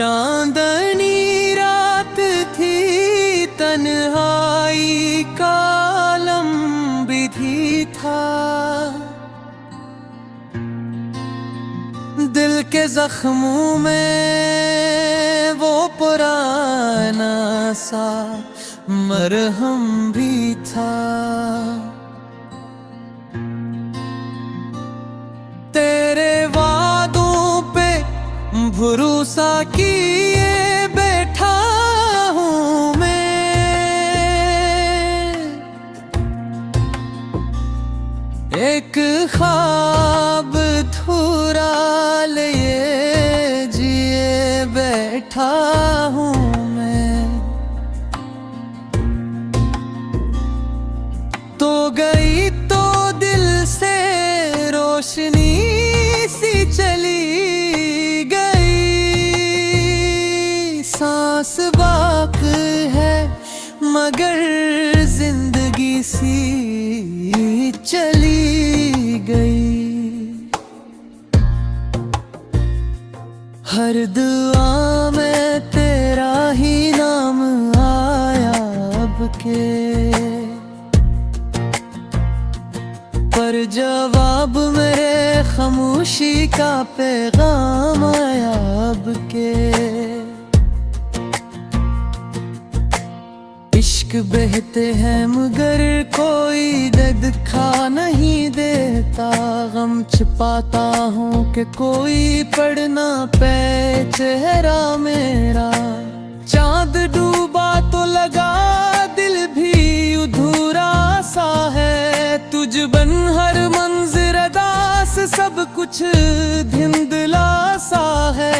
चांदनी रात थी, तन्हाई का आलम विधि था। दिल के जख्मों में वो पुराना सा मरहम भी था। तेरे वादों पे भरोसा किए बैठा हूँ मैं, एक ख्वाब थोड़ा लिए जिए बैठा हूँ मैं। तो गई तो दिल से रोशनी सी चली गई, सांस बाक है मगर जिंदगी सी चली गई। हर दुआ में तेरा ही नाम आया अब के, पर जवाब मेरे खामोशी का पैगाम आया अब के। इश्क बहते हैं मगर कोई दर्द खा नहीं देता, गम छिपाता हूँ कि कोई पढ़ ना पाए चेहरा मेरा। चांद डूबा तो लगा दिल भी अधूरा सा है, तुझ बन हर मंज़िर अदास सब कुछ धिंधला सा है।